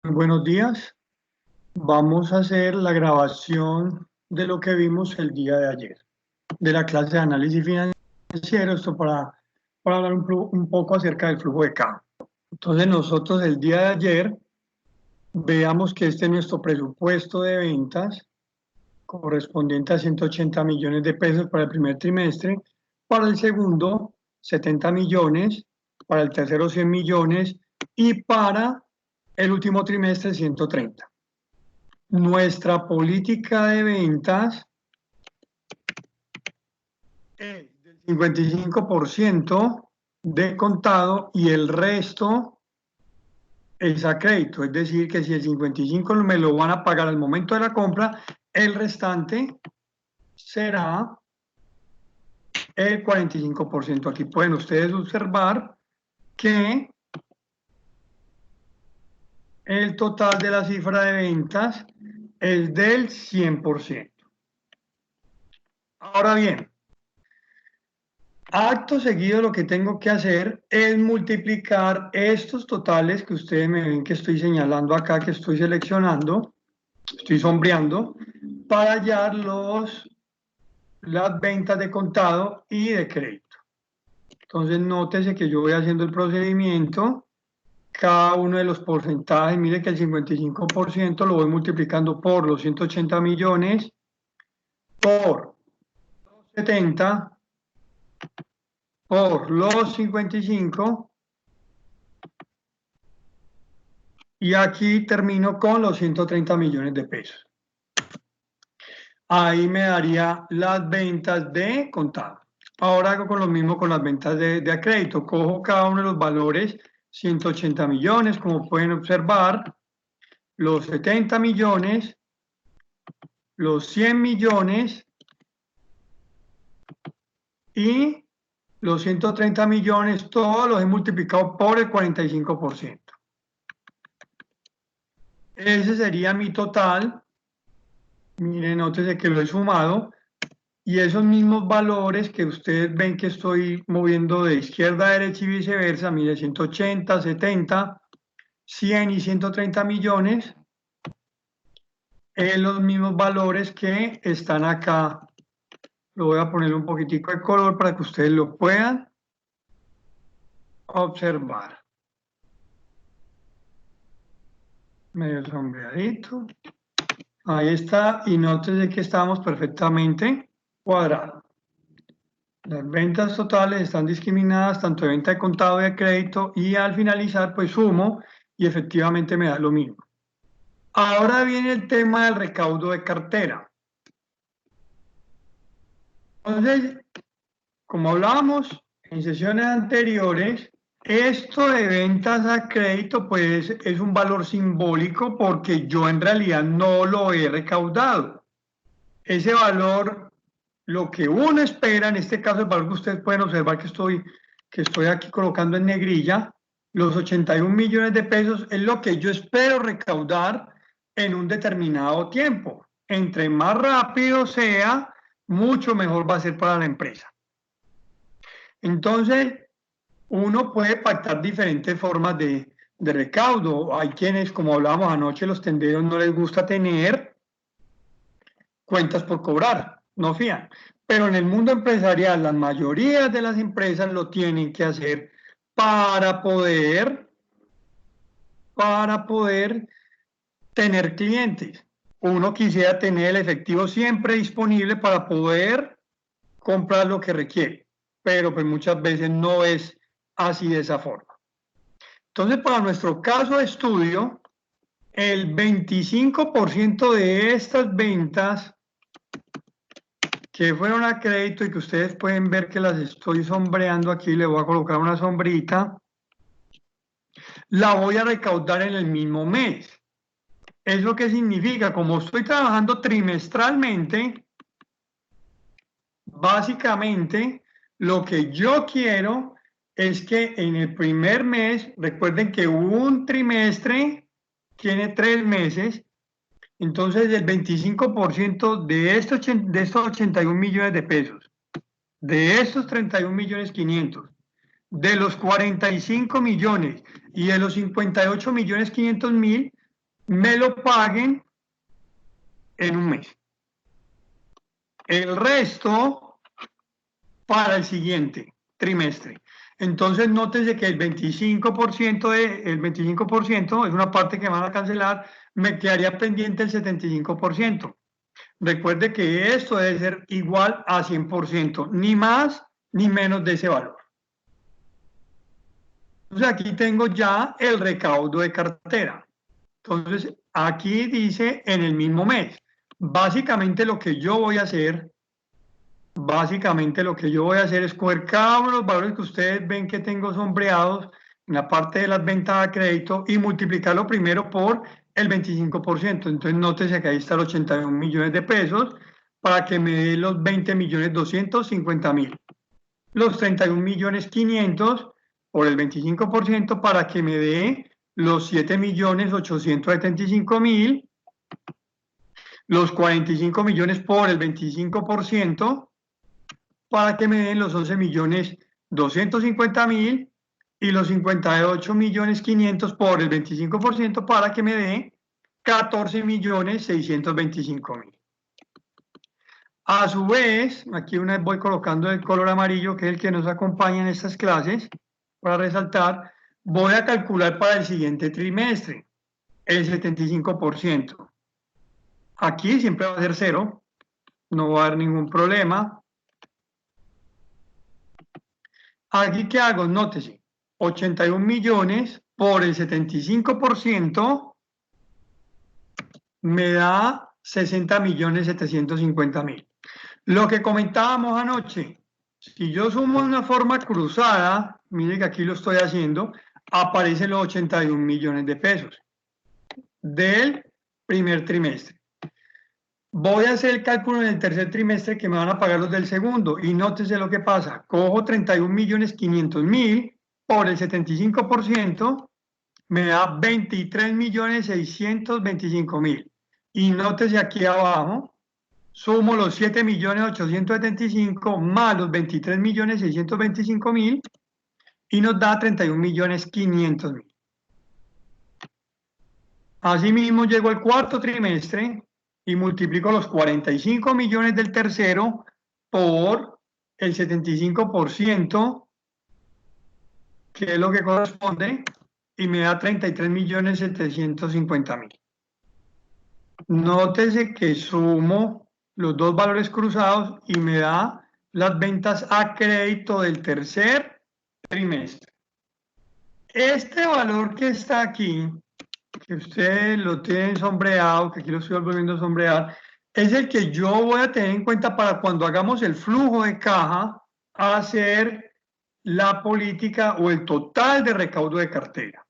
Buenos días. Vamos a hacer la grabación de lo que vimos el día de ayer, de la clase de análisis financiero, esto para hablar un poco acerca del flujo de caja. Entonces nosotros el día de ayer veamos que este es nuestro presupuesto de ventas correspondiente a 180 millones de pesos para el primer trimestre, para el segundo 70 millones, para el tercero 100 millones y para el último trimestre 130. Nuestra política de ventas es del 55% de contado y el resto es a crédito. Es decir, que si el 55% me lo van a pagar al momento de la compra, el restante será el 45%. Aquí pueden ustedes observar que el total de la cifra de ventas es del 100%. Ahora bien, acto seguido lo que tengo que hacer es multiplicar estos totales que ustedes me ven que estoy señalando acá, que estoy seleccionando, estoy sombreando, para hallar las ventas de contado y de crédito. Entonces nótese que yo voy haciendo el procedimiento, cada uno de los porcentajes, mire que el 55% lo voy multiplicando por los 180 millones, por 70, por los 55, y aquí termino con los 130 millones de pesos. Ahí me daría las ventas de contado. Ahora hago con lo mismo con las ventas de a crédito. Cojo cada uno de los valores, 180 millones, como pueden observar, los 70 millones, los 100 millones y los 130 millones, todos los he multiplicado por el 45%. Ese sería mi total. Miren, nótese que lo he sumado y esos mismos valores que ustedes ven que estoy moviendo de izquierda a derecha y viceversa, mire, 180, 70, 100 y 130 millones, los mismos valores que están acá. Lo voy a poner un poquitico de color para que ustedes lo puedan observar. Medio sombreadito. Ahí está, y nótese que estamos perfectamente cuadrados. Las ventas totales están discriminadas tanto de venta de contado y de crédito, y al finalizar pues sumo y efectivamente me da lo mismo. Ahora viene el tema del recaudo de cartera. Entonces, como hablábamos en sesiones anteriores, esto de ventas a crédito pues es un valor simbólico porque yo en realidad no lo he recaudado. Ese valor, lo que uno espera, en este caso el valor que ustedes pueden observar que estoy aquí colocando en negrilla, los 81 millones de pesos es lo que yo espero recaudar en un determinado tiempo. Entre más rápido sea, mucho mejor va a ser para la empresa. Entonces, uno puede pactar diferentes formas de recaudo. Hay quienes, como hablábamos anoche, los tenderos no les gusta tener cuentas por cobrar, no fían. Pero en el mundo empresarial, la mayoría de las empresas lo tienen que hacer para poder tener clientes. Uno quisiera tener el efectivo siempre disponible para poder comprar lo que requiere, pero pues muchas veces no es así de esa forma. Entonces, para nuestro caso de estudio, el 25% de estas ventas que fueron a crédito y que ustedes pueden ver que las estoy sombreando aquí, le voy a colocar una sombrita, la voy a recaudar en el mismo mes. Es lo que significa, como estoy trabajando trimestralmente, básicamente lo que yo quiero es que en el primer mes, recuerden que un trimestre tiene 3 meses, entonces el 25% de estos 81 millones de pesos, de estos 31 millones 500, de los 45 millones y de los 58 millones 500 mil, me lo paguen en un mes. El resto para el siguiente trimestre. Entonces, nótese que el 25%, el 25% es una parte que van a cancelar, me quedaría pendiente el 75%. Recuerde que esto debe ser igual a 100%, ni más ni menos de ese valor. Entonces, aquí tengo ya el recaudo de cartera. Entonces, aquí dice en el mismo mes. Básicamente lo que yo voy a hacer es coger cada uno de los valores que ustedes ven que tengo sombreados en la parte de las ventas a crédito y multiplicarlo primero por el 25%. Entonces, nótese que ahí está los 81 millones de pesos para que me dé los 20 millones 250 mil. Los 31 millones 500 por el 25% para que me dé los 7 millones 875 mil. Los 45 millones por el 25% para que me den los 11 millones 250 mil y los 58 millones 500 por el 25% para que me dé 14 millones 625 mil. A su vez, aquí una vez voy colocando el color amarillo, que es el que nos acompaña en estas clases, para resaltar, voy a calcular para el siguiente trimestre el 75%. Aquí siempre va a ser 0, no va a haber ningún problema. Aquí, ¿qué hago? Nótese, 81 millones por el 75% me da 60 millones 750 mil. Lo que comentábamos anoche, si yo sumo de una forma cruzada, mire que aquí lo estoy haciendo, aparecen los 81 millones de pesos del primer trimestre. Voy a hacer el cálculo en el tercer trimestre que me van a pagar los del segundo y nótese lo que pasa. Cojo 31 millones 500 mil por el 75%, me da 23 millones 625 mil. Y nótese aquí abajo, sumo los 7 millones 875 más los 23 millones 625 mil y nos da 31 millones 500 mil. Asimismo, llego al cuarto trimestre y multiplico los 45 millones del tercero por el 75%, que es lo que corresponde, y me da 33 millones 750 mil. Nótese que sumo los dos valores cruzados y me da las ventas a crédito del tercer trimestre. Este valor que está aquí, que ustedes lo tienen sombreado, que aquí lo estoy volviendo a sombrear, es el que yo voy a tener en cuenta para cuando hagamos el flujo de caja, hacer la política o el total de recaudo de cartera.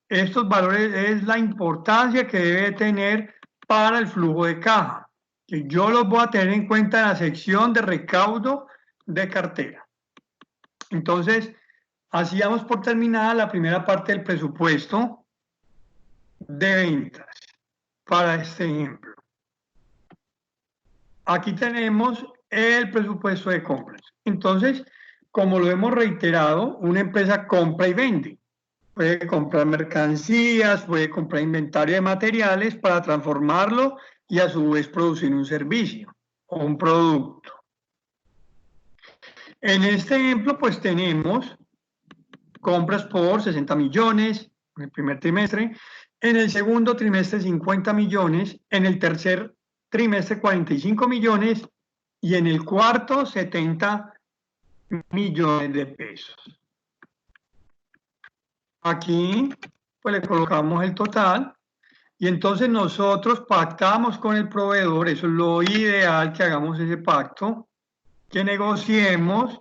Estos valores es la importancia que debe tener para el flujo de caja, que yo los voy a tener en cuenta en la sección de recaudo de cartera. Entonces, así damos por terminada la primera parte del presupuesto de ventas para este ejemplo. Aquí tenemos el presupuesto de compras. Entonces, como lo hemos reiterado, una empresa compra y vende. Puede comprar mercancías, puede comprar inventario de materiales para transformarlo y a su vez producir un servicio o un producto. En este ejemplo, pues tenemos compras por 60 millones en el primer trimestre, en el segundo trimestre 50 millones, en el tercer trimestre 45 millones y en el cuarto 70 millones de pesos. Aquí pues le colocamos el total y entonces nosotros pactamos con el proveedor, eso es lo ideal, que hagamos ese pacto, que negociemos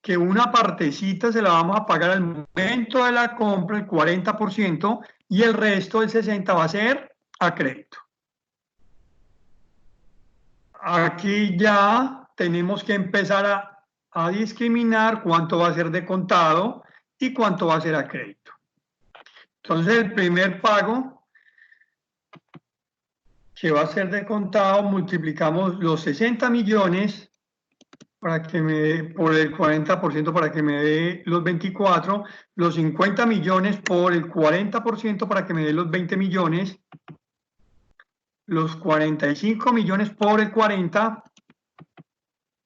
que una partecita se la vamos a pagar al momento de la compra, el 40%, y el resto, el 60%, va a ser a crédito. Aquí ya tenemos que empezar a discriminar cuánto va a ser de contado y cuánto va a ser a crédito. Entonces, el primer pago que va a ser de contado, multiplicamos los 60 millones para que me dé, por el 40% para que me dé los 24, los 50 millones por el 40% para que me dé los 20 millones los 45 millones por el 40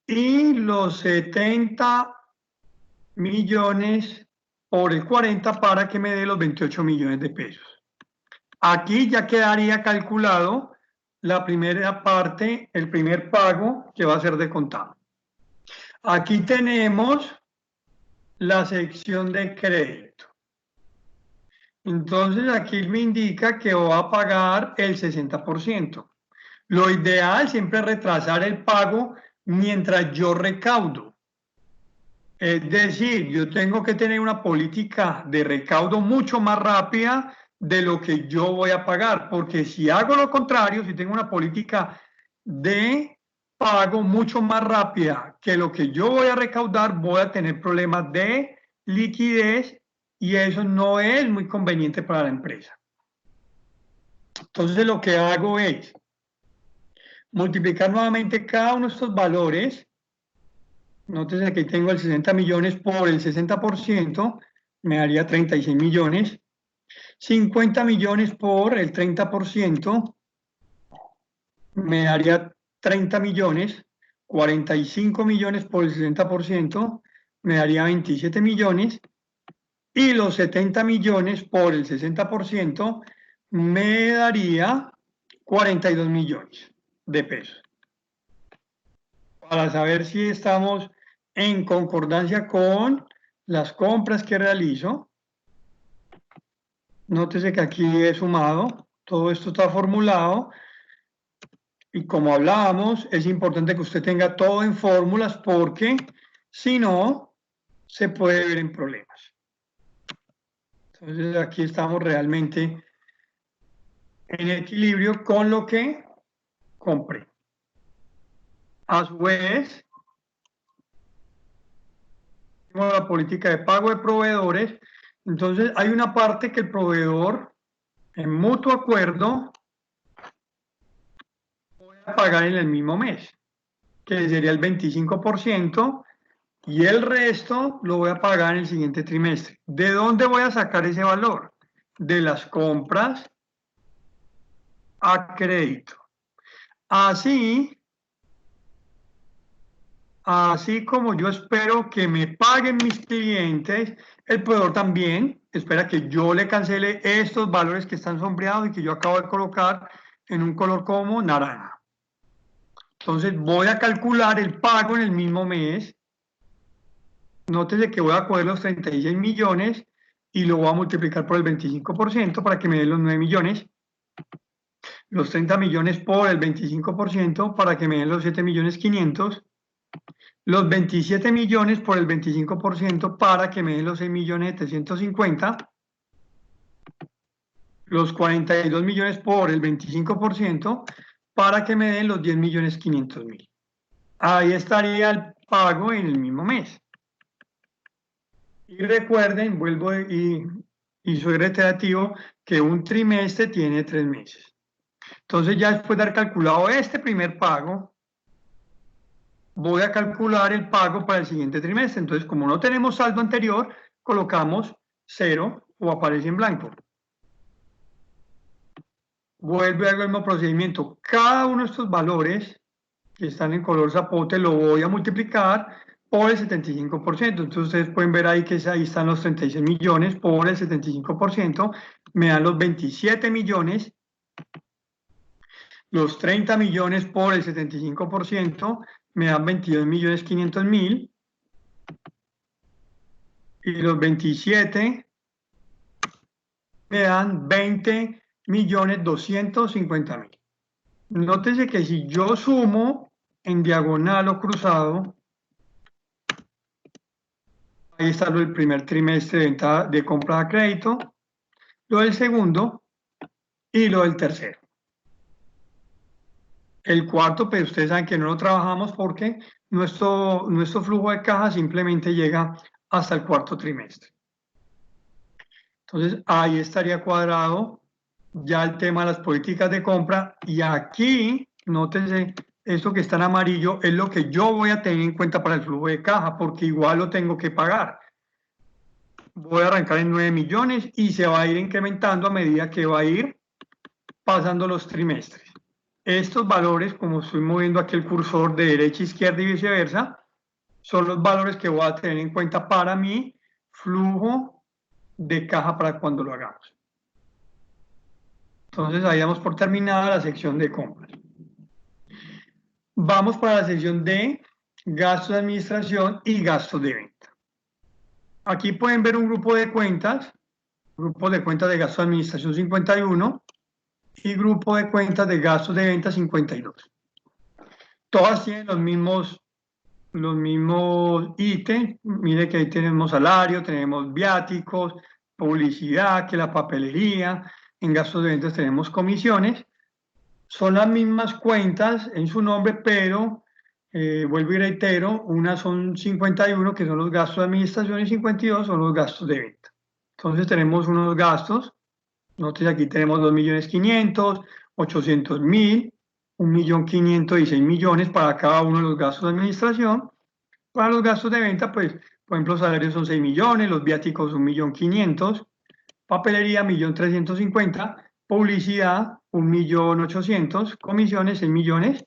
y los 70 millones por el 40 para que me dé los 28 millones de pesos. Aquí ya quedaría calculado la primera parte, el primer pago que va a ser de contado. Aquí tenemos la sección de crédito. Entonces aquí me indica que va a pagar el 60%. Lo ideal siempre es retrasar el pago mientras yo recaudo. Es decir, yo tengo que tener una política de recaudo mucho más rápida de lo que yo voy a pagar, porque si hago lo contrario, si tengo una política de pago mucho más rápida que lo que yo voy a recaudar, voy a tener problemas de liquidez y eso no es muy conveniente para la empresa. Entonces lo que hago es multiplicar nuevamente cada uno de estos valores. Nótese que tengo el 60 millones por el 60%, me daría 36 millones. 50 millones por el 30%, me daría 30 millones. 45 millones por el 60%, me daría 27 millones. Y los 70 millones por el 60% me daría 42 millones de pesos. Para saber si estamos en concordancia con las compras que realizo. Nótese que aquí he sumado, todo esto está formulado y como hablábamos, es importante que usted tenga todo en fórmulas porque si no, se puede ver en problemas. Entonces aquí estamos realmente en equilibrio con lo que compré. A su vez, tenemos la política de pago de proveedores. Entonces hay una parte que el proveedor, en mutuo acuerdo, voy a pagar en el mismo mes, que sería el 25%, y el resto lo voy a pagar en el siguiente trimestre. ¿De dónde voy a sacar ese valor? De las compras a crédito. Así como yo espero que me paguen mis clientes, el proveedor también espera que yo le cancele estos valores que están sombreados y que yo acabo de colocar en un color como naranja. Entonces voy a calcular el pago en el mismo mes. Nótese que voy a coger los 36 millones y lo voy a multiplicar por el 25% para que me den los 9 millones. Los 30 millones por el 25% para que me den los 7 millones 500. Los 27 millones por el 25% para que me den los 6 millones 750. Los 42 millones por el 25% para que me den los 10 millones 500 mil. Ahí estaría el pago en el mismo mes. Y recuerden, vuelvo y soy reiterativo, que un trimestre tiene 3 meses. Entonces ya después de haber calculado este primer pago, voy a calcular el pago para el siguiente trimestre. Entonces, como no tenemos saldo anterior, colocamos 0 o aparece en blanco. Vuelvo y hago el mismo procedimiento. Cada uno de estos valores que están en color zapote lo voy a multiplicar por el 75%. Entonces ustedes pueden ver ahí que ahí están los 36 millones por el 75%, me dan los 27 millones, los 30 millones por el 75%, me dan 22 millones 500 mil, y los 27 me dan 20 millones 250 mil. Nótese que si yo sumo en diagonal o cruzado, ahí está lo del primer trimestre de venta de compra a crédito, lo del segundo y lo del tercero. El cuarto, pero ustedes saben que no lo trabajamos porque nuestro flujo de caja simplemente llega hasta el cuarto trimestre. Entonces ahí estaría cuadrado ya el tema de las políticas de compra y aquí, nótense, esto que está en amarillo es lo que yo voy a tener en cuenta para el flujo de caja porque igual lo tengo que pagar. Voy a arrancar en 9 millones y se va a ir incrementando a medida que va a ir pasando los trimestres. Estos valores, como estoy moviendo aquí el cursor de derecha a izquierda y viceversa, son los valores que voy a tener en cuenta para mi flujo de caja para cuando lo hagamos. Entonces, ahí damos por terminada la sección de compras. Vamos para la sección de gastos de administración y gastos de venta. Aquí pueden ver un grupo de cuentas de gastos de administración 51 y grupo de cuentas de gastos de venta 52. Todas tienen los mismos ítems. Mire que ahí tenemos salario, tenemos viáticos, publicidad, que la papelería. En gastos de ventas tenemos comisiones. Son las mismas cuentas en su nombre, pero vuelvo y reitero, unas son 51, que son los gastos de administración, y 52 son los gastos de venta. Entonces tenemos unos gastos. Nosotros aquí tenemos 2.500.000, 800.000, 1.500.000 y 6 millones para cada uno de los gastos de administración. Para los gastos de venta, pues, por ejemplo, salarios son 6 millones, los viáticos 1.500.000, papelería 1.350.000, publicidad 1.800.000, comisiones 6 millones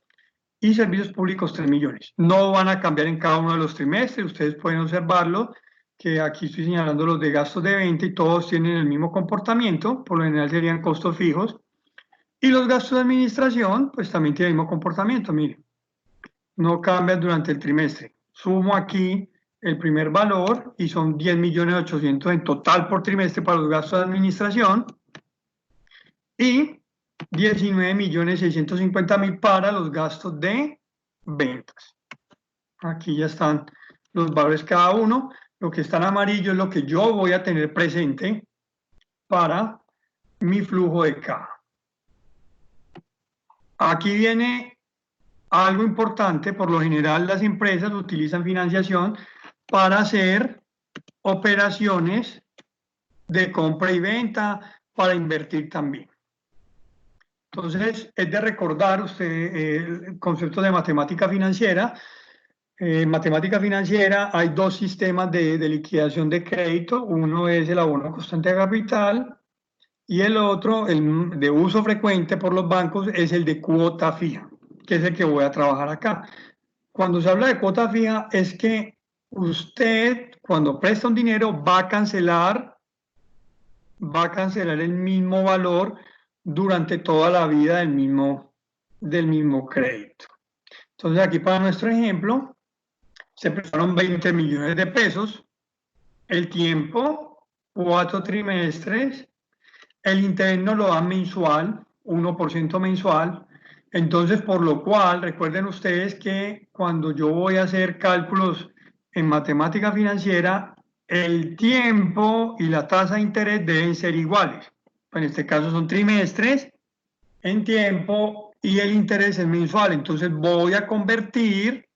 y servicios públicos 3 millones. No van a cambiar en cada uno de los trimestres, ustedes pueden observarlo, que aquí estoy señalando los de gastos de venta y todos tienen el mismo comportamiento, por lo general serían costos fijos. Y los gastos de administración, pues también tienen el mismo comportamiento, miren, no cambian durante el trimestre. Sumo aquí el primer valor y son 10.800.000 en total por trimestre para los gastos de administración y 19.650.000 para los gastos de ventas. Aquí ya están los valores cada uno. Lo que está en amarillo es lo que yo voy a tener presente para mi flujo de caja. Aquí viene algo importante. Por lo general las empresas utilizan financiación para hacer operaciones de compra y venta, para invertir también. Entonces, es de recordar usted el concepto de matemática financiera. En matemática financiera hay dos sistemas de liquidación de crédito. Uno es el abono constante de capital y el otro, el de uso frecuente por los bancos, es el de cuota fija, que es el que voy a trabajar acá. Cuando se habla de cuota fija es que usted, cuando presta un dinero, va a cancelar el mismo valor durante toda la vida del mismo crédito. Entonces, aquí para nuestro ejemplo, se prestaron 20 millones de pesos, el tiempo, 4 trimestres, el interés nos lo dan mensual, 1% mensual. Entonces, por lo cual, recuerden ustedes que cuando yo voy a hacer cálculos en matemática financiera, el tiempo y la tasa de interés deben ser iguales. En este caso son trimestres en tiempo y el interés es mensual. Entonces voy a convertir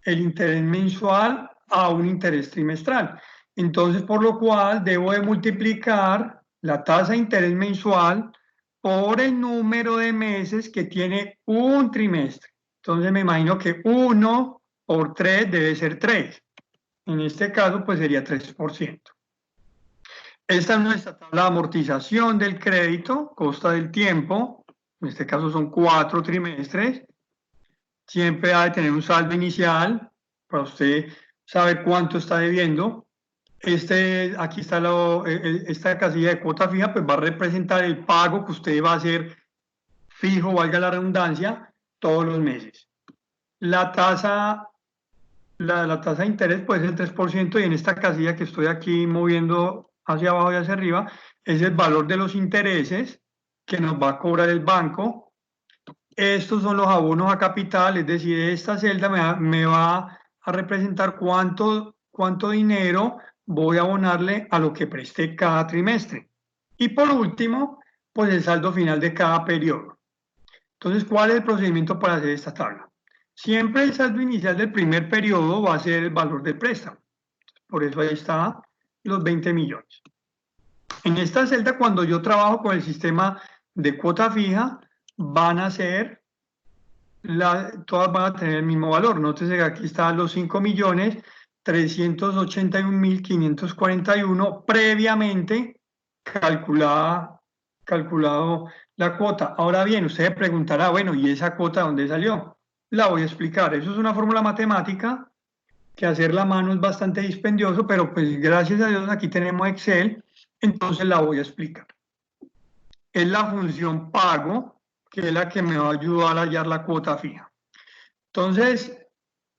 el interés mensual a un interés trimestral. Entonces, por lo cual, debo de multiplicar la tasa de interés mensual por el número de meses que tiene un trimestre. Entonces, me imagino que 1 por 3 debe ser 3. En este caso, pues sería 3%. Esta es nuestra tabla de amortización del crédito, costa del tiempo. En este caso son 4 trimestres. Siempre ha de tener un saldo inicial para usted saber cuánto está debiendo. Aquí está esta casilla de cuota fija, pues va a representar el pago que usted va a hacer fijo, valga la redundancia, todos los meses. La tasa de interés puede ser el 3% y en esta casilla que estoy aquí moviendo hacia abajo y hacia arriba es el valor de los intereses que nos va a cobrar el banco. Estos son los abonos a capital, es decir, esta celda me va a representar cuánto dinero voy a abonarle a lo que presté cada trimestre. Y por último, pues el saldo final de cada periodo. Entonces, ¿cuál es el procedimiento para hacer esta tabla? Siempre el saldo inicial del primer periodo va a ser el valor del préstamo. Por eso ahí está los 20 millones. En esta celda, cuando yo trabajo con el sistema de cuota fija, van a ser, todas van a tener el mismo valor. Nótese que aquí están los 5.381.541 previamente calculada calculado la cuota. Ahora bien, usted me preguntará, bueno, ¿y esa cuota dónde salió? La voy a explicar. Eso es una fórmula matemática que hacerla a mano es bastante dispendioso, pero pues gracias a Dios aquí tenemos Excel, entonces la voy a explicar. Es la función pago, que es la que me va a ayudar a hallar la cuota fija. Entonces,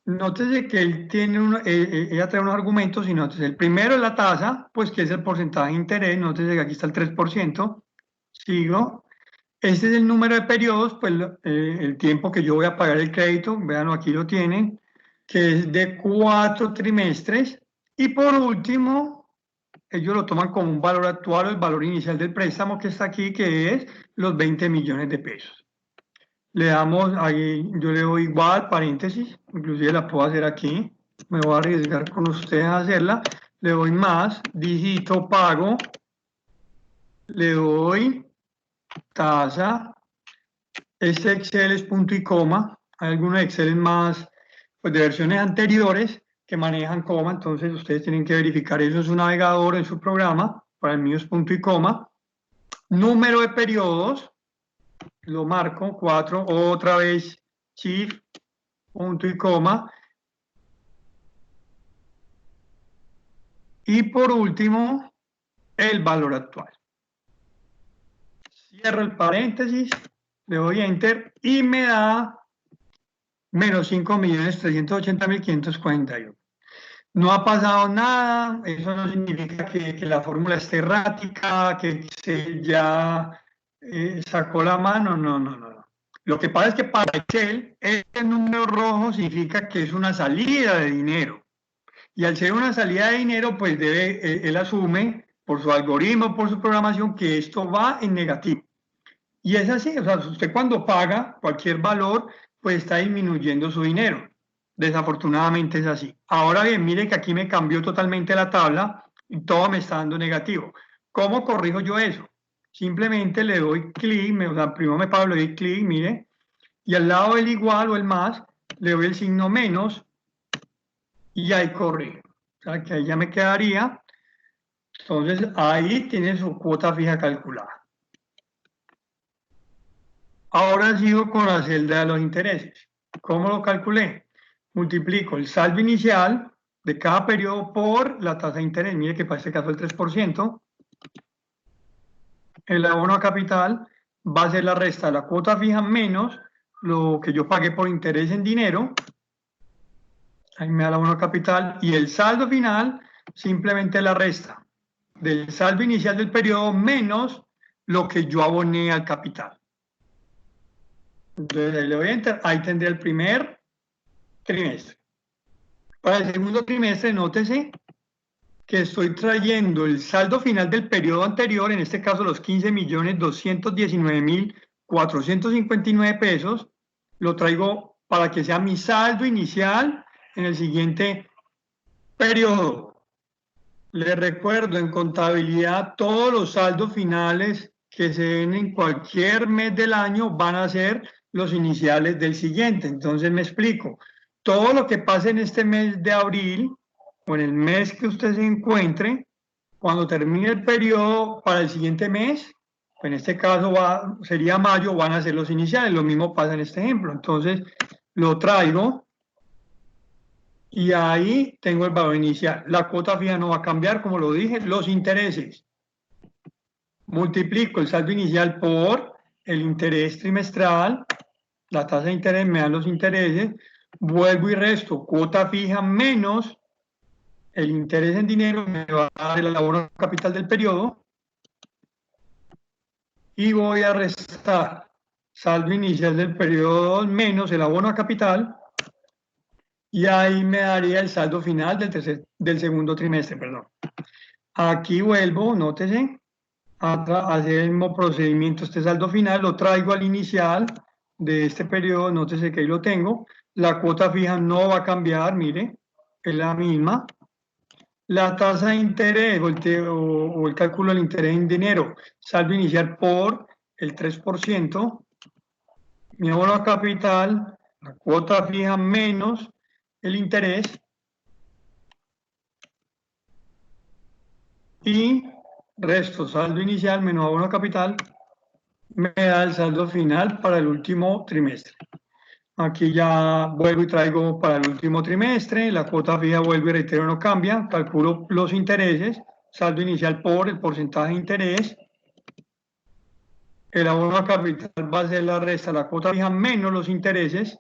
nótese que él tiene ella trae unos argumentos y nótese, el primero es la tasa, pues que es el porcentaje de interés, nótese que aquí está el 3%, sigo. Este es el número de periodos, pues el tiempo que yo voy a pagar el crédito, vean, aquí lo tienen, que es de 4 trimestres. Y por último, ellos lo toman como un valor actual o el valor inicial del préstamo que está aquí, que es los 20 millones de pesos. Le damos ahí, yo le doy igual, paréntesis, inclusive la puedo hacer aquí, me voy a arriesgar con ustedes a hacerla, le doy más, dígito, pago, le doy tasa, este Excel es punto y coma, hay algunos Excel más, pues de versiones anteriores que manejan coma, entonces ustedes tienen que verificar eso en su navegador, en su programa, para el mío es punto y coma, número de periodos, lo marco, 4, otra vez, shift, punto y coma. Y por último, el valor actual. Cierro el paréntesis, le doy enter y me da menos 5.380.541. No ha pasado nada, eso no significa que la fórmula esté errática, que se ya sacó la mano, no, no, no. Lo que pasa es que para Excel, este número rojo significa que es una salida de dinero. Y al ser una salida de dinero, pues él asume por su algoritmo, por su programación, que esto va en negativo. Y es así, o sea, usted cuando paga cualquier valor, pues está disminuyendo su dinero. Desafortunadamente es así. Ahora bien, mire que aquí me cambió totalmente la tabla y todo me está dando negativo. ¿Cómo corrijo yo eso? Simplemente le doy clic, o sea, primero me pago, le doy clic, mire, y al lado del igual o el más, le doy el signo menos y ahí corrijo. O sea, que ahí ya me quedaría. Entonces, ahí tiene su cuota fija calculada. Ahora sigo con la celda de los intereses. ¿Cómo lo calculé? Multiplico el saldo inicial de cada periodo por la tasa de interés. Mire que para este caso el 3%. El abono a capital va a ser la resta de la cuota fija menos lo que yo pagué por interés en dinero. Ahí me da el abono a capital. Y el saldo final simplemente la resta del saldo inicial del periodo menos lo que yo aboné al capital. Entonces ahí le doy a enter, ahí tendré el primer trimestre. Para el segundo trimestre, nótese que estoy trayendo el saldo final del periodo anterior, en este caso los 15.219.459 pesos, lo traigo para que sea mi saldo inicial en el siguiente periodo. Les recuerdo, en contabilidad, todos los saldos finales que se den en cualquier mes del año van a ser los iniciales del siguiente. Entonces me explico. Todo lo que pase en este mes de abril o en el mes que usted se encuentre, cuando termine el periodo para el siguiente mes, en este caso sería mayo, van a ser los iniciales. Lo mismo pasa en este ejemplo. Entonces lo traigo y ahí tengo el valor inicial. La cuota fija no va a cambiar, como lo dije. Los intereses. Multiplico el saldo inicial por el interés trimestral. La tasa de interés me da los intereses. Vuelvo y resto cuota fija menos el interés en dinero, me va a dar el abono capital del periodo. Y voy a restar saldo inicial del periodo 2 menos el abono a capital. Y ahí me daría el saldo final del segundo trimestre, perdón. Aquí vuelvo, nótese, a hacer el mismo procedimiento, este saldo final, lo traigo al inicial de este periodo, nótese que ahí lo tengo. La cuota fija no va a cambiar, mire, es la misma. La tasa de interés o el cálculo del interés en dinero, saldo inicial por el 3%. Mi abono a capital, la cuota fija menos el interés. Y resto saldo inicial menos abono a capital me da el saldo final para el último trimestre. Aquí ya vuelvo y traigo para el último trimestre, la cuota fija vuelvo y reitero no cambia, calculo los intereses, saldo inicial por el porcentaje de interés, el abono a capital va a ser la resta, la cuota fija menos los intereses,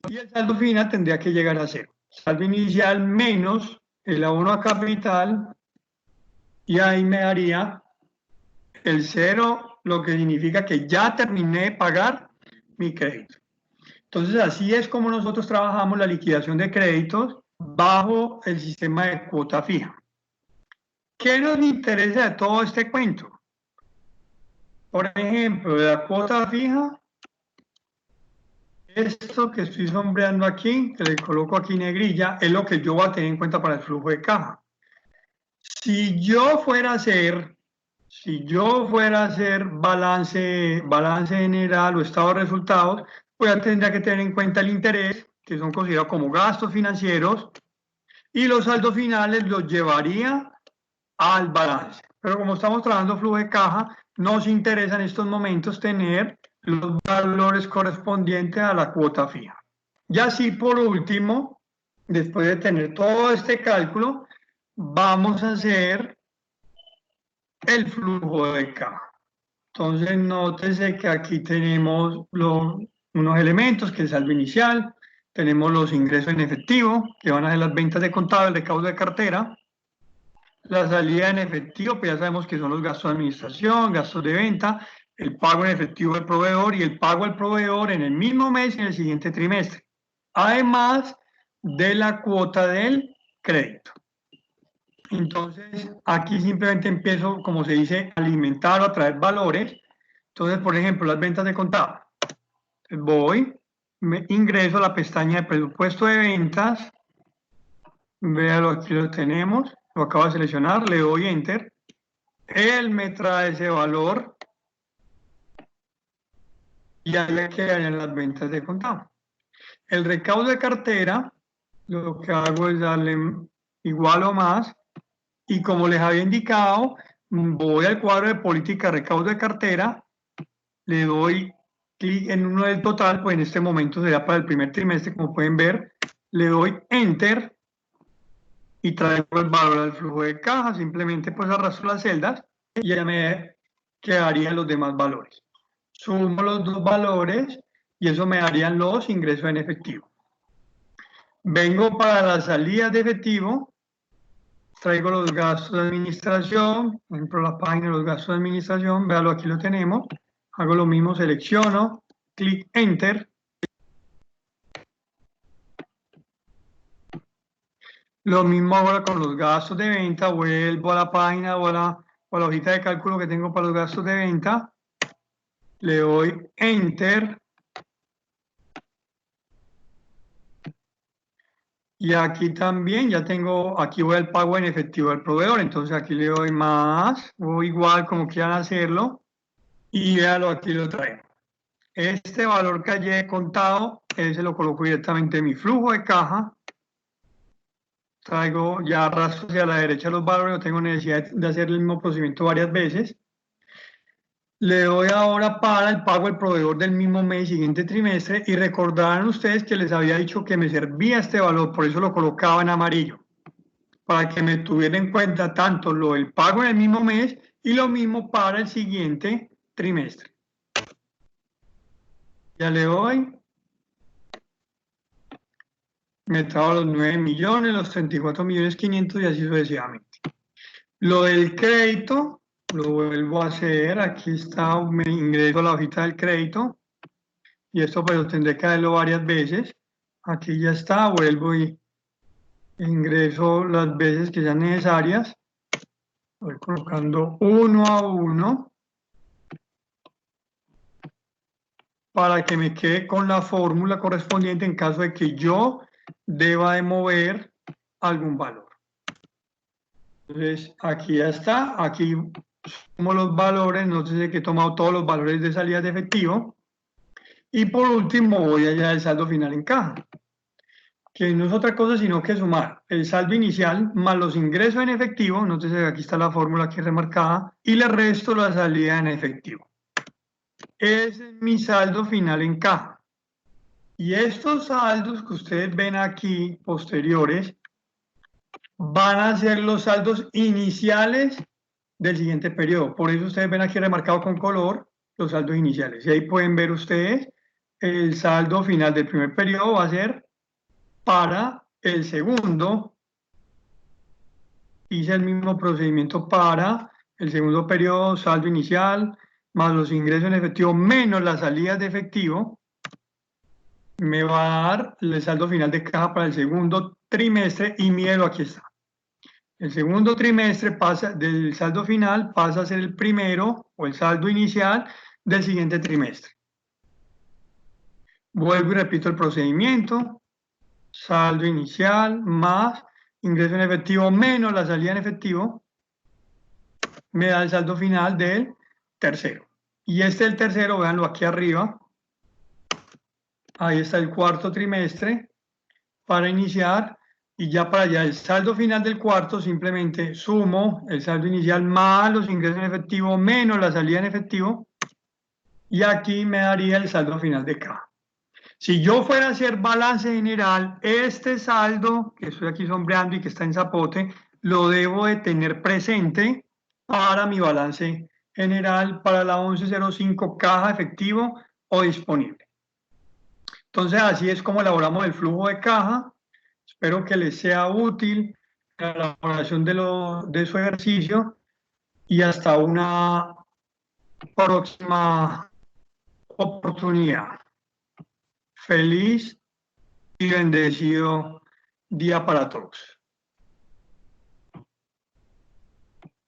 y el saldo final tendría que llegar a cero. Saldo inicial menos el abono a capital, y ahí me daría el cero, lo que significa que ya terminé de pagar mi crédito. Entonces, así es como nosotros trabajamos la liquidación de créditos bajo el sistema de cuota fija. ¿Qué nos interesa de todo este cuento? Por ejemplo, de la cuota fija, esto que estoy sombreando aquí, que le coloco aquí negrilla, es lo que yo voy a tener en cuenta para el flujo de caja. Si yo fuera a hacer balance general o estado de resultados, pues ya tendría que tener en cuenta el interés, que son considerados como gastos financieros, y los saldos finales los llevaría al balance. Pero como estamos trabajando flujo de caja, nos interesa en estos momentos tener los valores correspondientes a la cuota fija. Y así por último, después de tener todo este cálculo, vamos a hacer el flujo de caja. Entonces, nótese que aquí tenemos unos elementos, que es el saldo inicial, tenemos los ingresos en efectivo, que van a ser las ventas de contado, el recaudo de cartera, la salida en efectivo, pues ya sabemos que son los gastos de administración, gastos de venta, el pago en efectivo del proveedor y el pago al proveedor en el mismo mes y en el siguiente trimestre. Además de la cuota del crédito. Entonces, aquí simplemente empiezo, como se dice, a alimentar o a traer valores. Entonces, por ejemplo, las ventas de contado. Voy, me ingreso a la pestaña de presupuesto de ventas. Véalo, aquí lo tenemos. Lo acabo de seleccionar, le doy Enter. Él me trae ese valor y ahí me quedarían las ventas de contado. El recaudo de cartera, lo que hago es darle igual o más, y como les había indicado, voy al cuadro de política de recaudo de cartera, le doy clic en uno del total, pues en este momento será para el primer trimestre, como pueden ver, le doy Enter y traigo el valor del flujo de caja, simplemente pues arrastro las celdas y ya me quedarían los demás valores. Sumo los dos valores y eso me darían los ingresos en efectivo. Vengo para las salidas de efectivo, traigo los gastos de administración, por ejemplo la página de los gastos de administración, véalo, aquí lo tenemos, hago lo mismo, selecciono, clic Enter. Lo mismo ahora con los gastos de venta, vuelvo a la página o a la hojita de cálculo que tengo para los gastos de venta, le doy Enter. Y aquí también ya tengo, aquí voy al pago en efectivo del proveedor, entonces aquí le doy más, o igual como quieran hacerlo, y véalo, aquí lo traigo. Este valor que allí he contado, ese lo coloco directamente en mi flujo de caja, traigo ya arrastro hacia la derecha los valores, no tengo necesidad de hacer el mismo procedimiento varias veces. Le doy ahora para el pago al proveedor del mismo mes, siguiente trimestre, y recordarán ustedes que les había dicho que me servía este valor, por eso lo colocaba en amarillo, para que me tuviera en cuenta tanto lo del pago en el mismo mes y lo mismo para el siguiente trimestre. Ya le doy, me trajo los 9 millones, los 34 millones 500 y así sucesivamente. Lo del crédito, lo vuelvo a hacer, aquí está, me ingreso a la hojita del crédito, y esto pues lo tendré que hacerlo varias veces. Aquí ya está, vuelvo y ingreso las veces que sean necesarias. Voy colocando uno a uno para que me quede con la fórmula correspondiente en caso de que yo deba de mover algún valor. Entonces, aquí ya está, aquí sumo los valores, no sé si he tomado todos los valores de salida de efectivo. Y por último voy allá al saldo final en caja. que no es otra cosa sino que sumar el saldo inicial más los ingresos en efectivo, entonces aquí está la fórmula aquí remarcada, y le resto la salida en efectivo. Ese es mi saldo final en caja. Y estos saldos que ustedes ven aquí, posteriores, van a ser los saldos iniciales del siguiente periodo. Por eso ustedes ven aquí remarcado con color los saldos iniciales. Y ahí pueden ver ustedes el saldo final del primer periodo va a ser para el segundo. Hice el mismo procedimiento para el segundo periodo, saldo inicial, más los ingresos en efectivo, menos las salidas de efectivo, me va a dar el saldo final de caja para el segundo trimestre y mírelo, aquí está. El segundo trimestre pasa del saldo final pasa a ser el primero o el saldo inicial del siguiente trimestre. Vuelvo y repito el procedimiento. Saldo inicial más ingreso en efectivo menos la salida en efectivo me da el saldo final del tercero. Y este el tercero, véanlo aquí arriba. Ahí está el cuarto trimestre para iniciar. Y ya para allá el saldo final del cuarto, simplemente sumo el saldo inicial más los ingresos en efectivo menos la salida en efectivo. Y aquí me daría el saldo final de caja. Si yo fuera a hacer balance general, este saldo que estoy aquí sombreando y que está en zapote, lo debo de tener presente para mi balance general para la 1105 caja efectivo o disponible. Entonces así es como elaboramos el flujo de caja. Espero que les sea útil la elaboración de su ejercicio y hasta una próxima oportunidad. Feliz y bendecido día para todos.